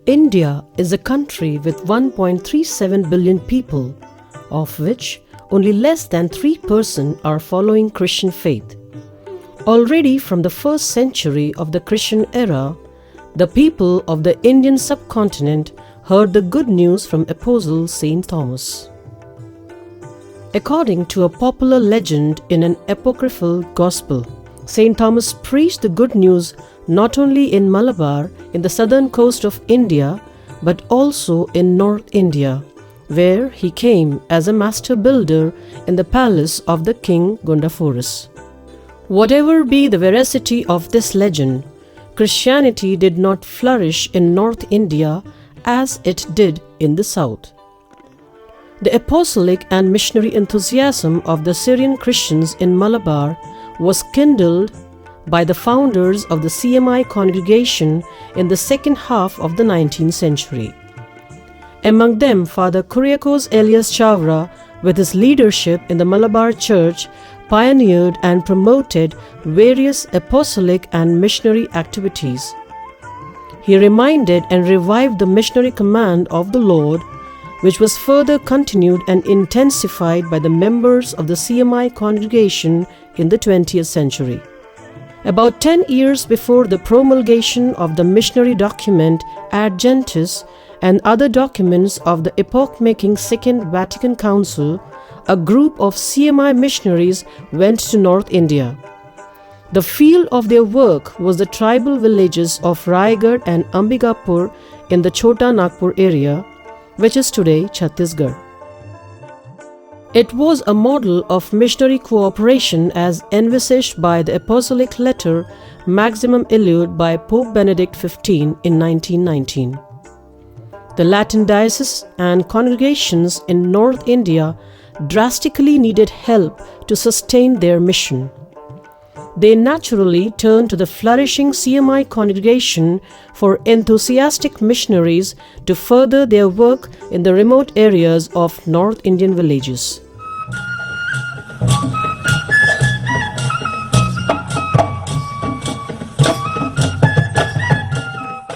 India is a country with 1.37 billion people, of which only less than 3% are following Christian faith. Already from the first century of the Christian era, the people of the Indian subcontinent heard the good news from Apostle Saint Thomas. According to a popular legend in an apocryphal gospel, Saint Thomas preached the good news not only in Malabar, in the southern coast of India, but also in North India, where he came as a master builder in the palace of the king Gondaphorus. Whatever be the veracity of this legend, Christianity did not flourish in North India as it did in the south. The apostolic and missionary enthusiasm of the Syrian Christians in Malabar was kindled by the founders of the CMI congregation in the second half of the 19th century. Among them, Father Kuriakos Elias Chavara, with his leadership in the Malabar Church, pioneered and promoted various apostolic and missionary activities. He reminded and revived the missionary command of the Lord, which was further continued and intensified by the members of the CMI congregation in the 20th century. About 10 years before the promulgation of the missionary document Ad Gentis and other documents of the epoch-making Second Vatican Council, a group of CMI missionaries went to North India. The field of their work was the tribal villages of Raigad and Ambikapur in the Chota Nagpur area, which is today Chhattisgarh. It was a model of missionary cooperation as envisaged by the apostolic letter Maximum Illud by Pope Benedict XV in 1919. The Latin dioceses and congregations in North India drastically needed help to sustain their mission. They naturally turned to the flourishing CMI congregation for enthusiastic missionaries to further their work in the remote areas of North Indian villages.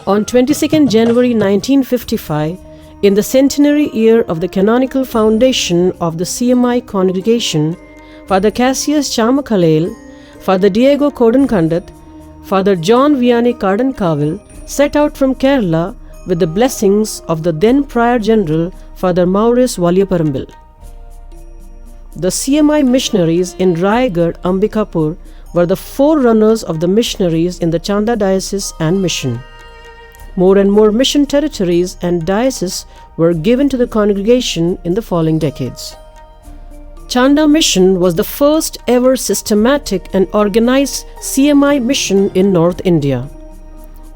On 22nd January 1955, in the centenary year of the canonical foundation of the CMI congregation, Father Cassius Chamakalel, Father Diego Kodankandat, Father John Vianney Cardankavil set out from Kerala with the blessings of the then Prior General Father Maurice Valliaparambil. The CMI missionaries in Raigad, Ambikapur were the forerunners of the missionaries in the Chanda diocese and mission. More and more mission territories and dioceses were given to the congregation in the following decades. Chanda mission was the first ever systematic and organized CMI mission in North India.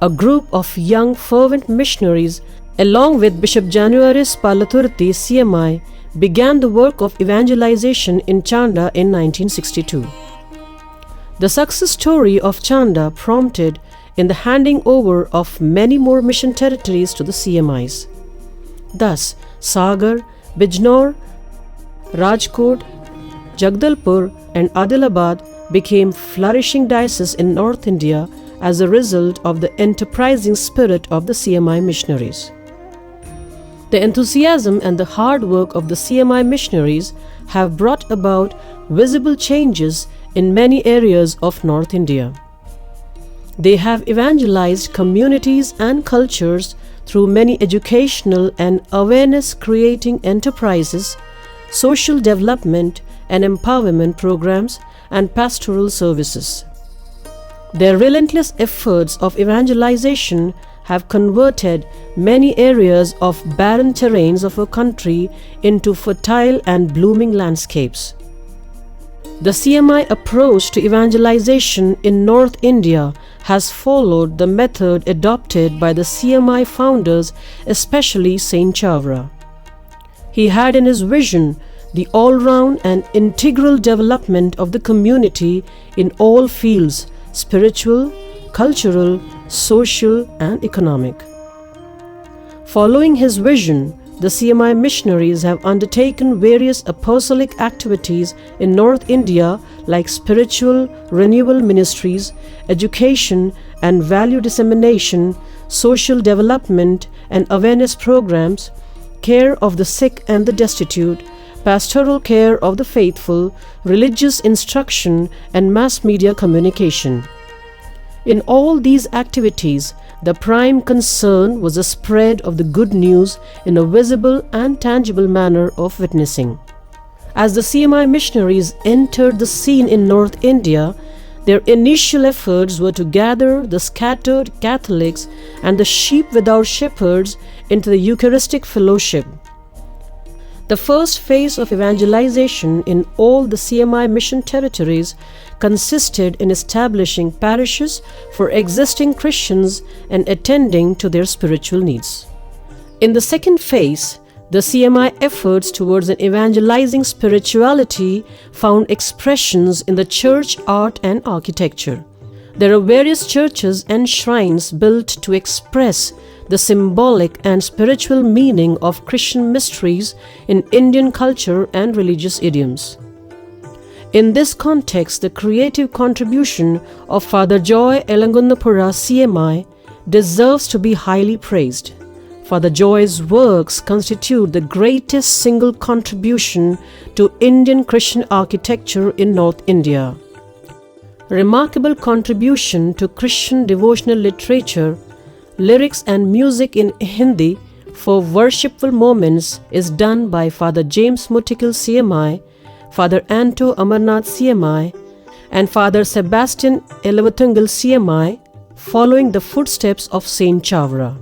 A group of young fervent missionaries, along with Bishop Januaris Palathurthi CMI, began the work of evangelization in Chanda in 1962. The success story of Chanda prompted in the handing over of many more mission territories to the CMIs. Thus, Sagar, Bijnor, Rajkot, Jagdalpur and Adilabad became flourishing dioceses in North India as a result of the enterprising spirit of the CMI missionaries. The enthusiasm and the hard work of the CMI missionaries have brought about visible changes in many areas of North India. They have evangelized communities and cultures through many educational and awareness-creating enterprises, social development and empowerment programs, and pastoral services. Their relentless efforts of evangelization have converted many areas of barren terrains of our country into fertile and blooming landscapes. The CMI approach to evangelization in North India has followed the method adopted by the CMI founders, especially Saint Chavara. He had in his vision the all-round and integral development of the community in all fields: spiritual, cultural, social, and economic. Following his vision, the CMI missionaries have undertaken various apostolic activities in North India like spiritual renewal ministries, education and value dissemination, social development and awareness programs, care of the sick and the destitute, pastoral care of the faithful, religious instruction and mass media communication. In all these activities, the prime concern was the spread of the good news in a visible and tangible manner of witnessing. As the CMI missionaries entered the scene in North India, their initial efforts were to gather the scattered Catholics and the sheep without shepherds into the Eucharistic fellowship. The first phase of evangelization in all the CMI mission territories consisted in establishing parishes for existing Christians and attending to their spiritual needs. In the second phase, the CMI efforts towards an evangelizing spirituality found expressions in the church art and architecture. There are various churches and shrines built to express the symbolic and spiritual meaning of Christian mysteries in Indian culture and religious idioms. In this context, the creative contribution of Father Joy Elangundapura CMI deserves to be highly praised. Father Joy's works constitute the greatest single contribution to Indian Christian architecture in North India. Remarkable contribution to Christian devotional literature, lyrics and music in Hindi for worshipful moments is done by Father James Mutikal CMI, Father Anto Amarnath CMI, and Father Sebastian Elevatungal CMI, following the footsteps of Saint Chavara.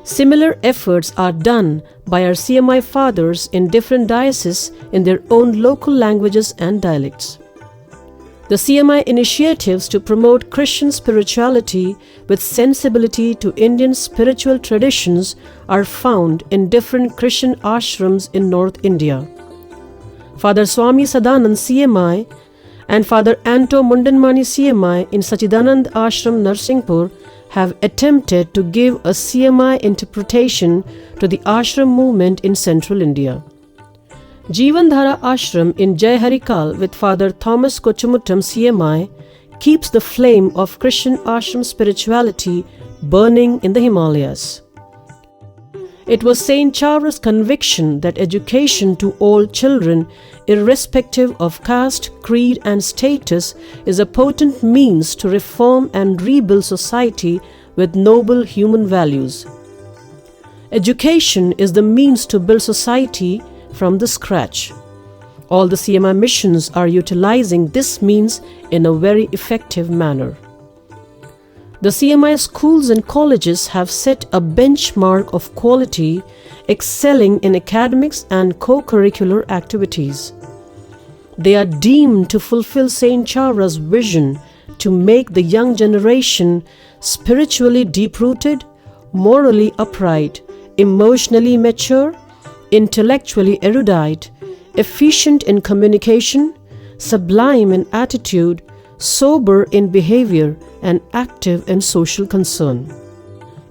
Similar efforts are done by our CMI fathers in different dioceses in their own local languages and dialects. The CMI initiatives to promote Christian spirituality with sensibility to Indian spiritual traditions are found in different Christian ashrams in North India. Father Swami Sadanand CMI and Father Anto Mundanmani CMI in Sachidanand Ashram Narsinghpur have attempted to give a CMI interpretation to the ashram movement in central India. Jeevandhara Ashram in Jai Harikal with Father Thomas Kochumuttam CMI keeps the flame of Christian ashram spirituality burning in the Himalayas. It was Saint Chavara's conviction that education to all children, irrespective of caste, creed and status, is a potent means to reform and rebuild society with noble human values. Education is the means to build society from the scratch. All the CMI missions are utilizing this means in a very effective manner. The CMI schools and colleges have set a benchmark of quality, excelling in academics and co-curricular activities. They are deemed to fulfill Saint Chavara's vision to make the young generation spiritually deep-rooted, morally upright, emotionally mature, intellectually erudite, efficient in communication, sublime in attitude, sober in behavior, and active in social concern.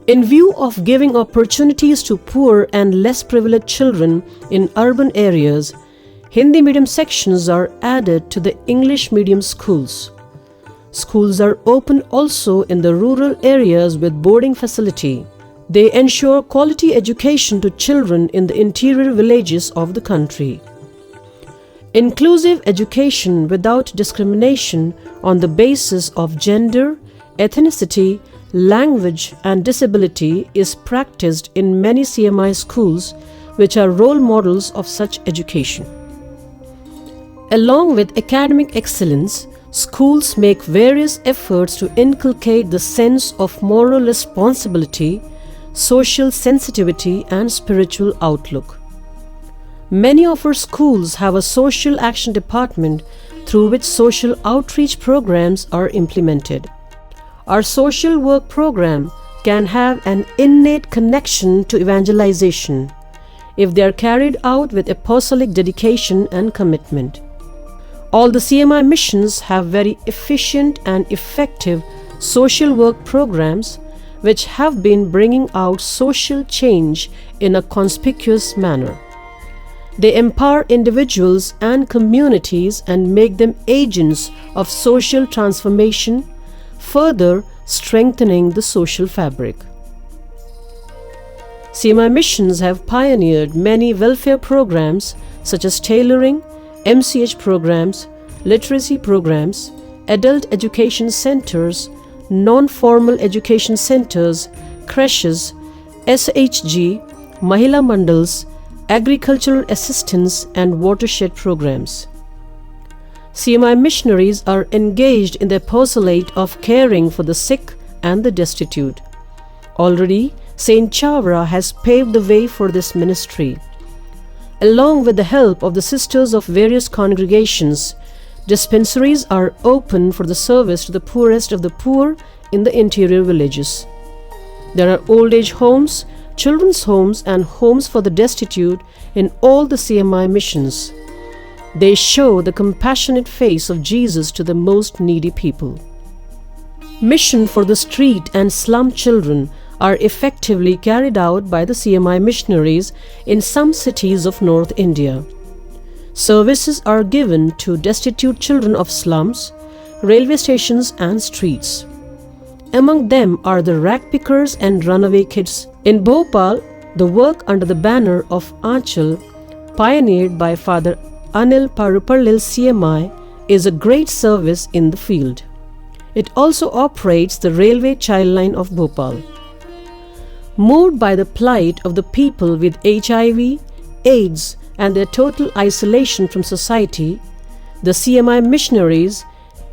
In view of giving opportunities to poor and less privileged children in urban areas, Hindi medium sections are added to the English medium schools. Schools are open also in the rural areas with boarding facility. They ensure quality education to children in the interior villages of the country. Inclusive education without discrimination on the basis of gender, ethnicity, language and disability is practiced in many CMI schools, which are role models of such education. Along with academic excellence, schools make various efforts to inculcate the sense of moral responsibility, social sensitivity and spiritual outlook. Many of our schools have a social action department through which social outreach programs are implemented. Our social work program can have an innate connection to evangelization if they are carried out with apostolic dedication and commitment. All the CMI missions have very efficient and effective social work programs which have been bringing out social change in a conspicuous manner. They empower individuals and communities and make them agents of social transformation, further strengthening the social fabric. CMI missions have pioneered many welfare programs such as tailoring, MCH programs, literacy programs, adult education centers, non-formal education centers, creches, SHG, Mahila Mandals, agricultural assistance and watershed programs. CMI missionaries are engaged in the apostolate of caring for the sick and the destitute. Already, Saint Chavara has paved the way for this ministry. Along with the help of the sisters of various congregations, dispensaries are open for the service to the poorest of the poor in the interior villages. There are old age homes, children's homes and homes for the destitute in all the CMI missions. They show the compassionate face of Jesus to the most needy people. Mission for the street and slum children are effectively carried out by the CMI missionaries in some cities of North India. Services are given to destitute children of slums, railway stations and streets. Among them are the rag pickers and runaway kids. In Bhopal, the work under the banner of Aanchal, pioneered by Father Anil Parupallil CMI, is a great service in the field. It also operates the railway child line of Bhopal. Moved by the plight of the people with HIV, AIDS and their total isolation from society, the CMI missionaries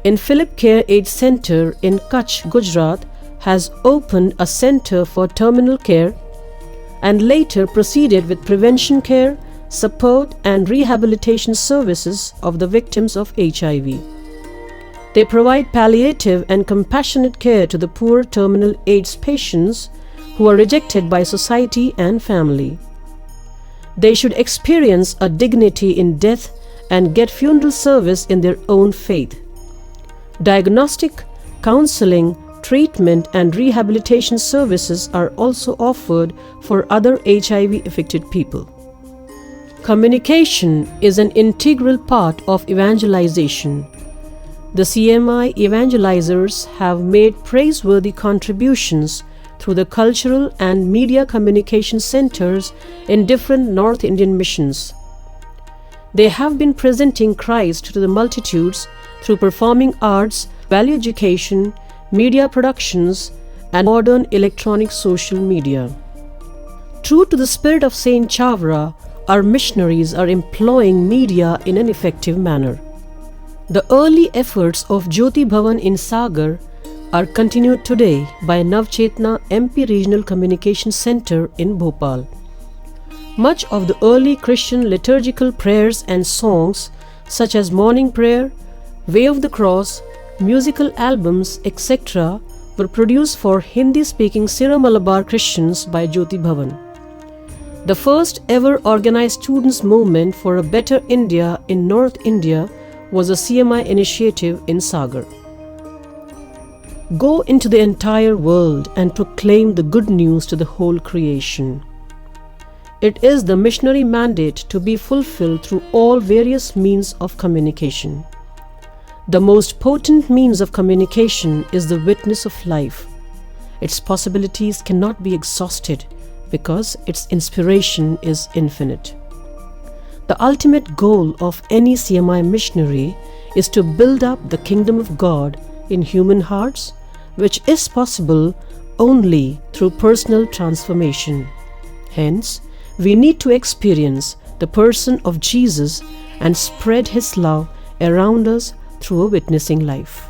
in Philip Care Aid Center in Kutch, Gujarat has opened a center for terminal care and later proceeded with prevention care, support and rehabilitation services of the victims of HIV. They provide palliative and compassionate care to the poor terminal AIDS patients who are rejected by society and family. They should experience a dignity in death and get funeral service in their own faith. Diagnostic, counseling, treatment and rehabilitation services are also offered for other HIV-affected people. Communication is an integral part of evangelization. The CMI evangelizers have made praiseworthy contributions through the cultural and media communication centers in different North Indian missions. They have been presenting Christ to the multitudes through performing arts, value education, media productions, and modern electronic social media. True to the spirit of Saint Chavara, our missionaries are employing media in an effective manner. The early efforts of Jyoti Bhavan in Sagar are continued today by Navchetana MP Regional Communication Center in Bhopal. Much of the early Christian liturgical prayers and songs such as Morning Prayer, Way of the Cross, musical albums, etc. were produced for Hindi-speaking Syro-Malabar Christians by Jyoti Bhavan. The first ever organized students' movement for a better India in North India was a CMI initiative in Sagar. Go into the entire world and proclaim the good news to the whole creation. It is the missionary mandate to be fulfilled through all various means of communication. The most potent means of communication is the witness of life. Its possibilities cannot be exhausted because its inspiration is infinite. The ultimate goal of any CMI missionary is to build up the kingdom of God in human hearts, which is possible only through personal transformation. Hence, we need to experience the person of Jesus and spread His love around us through a witnessing life.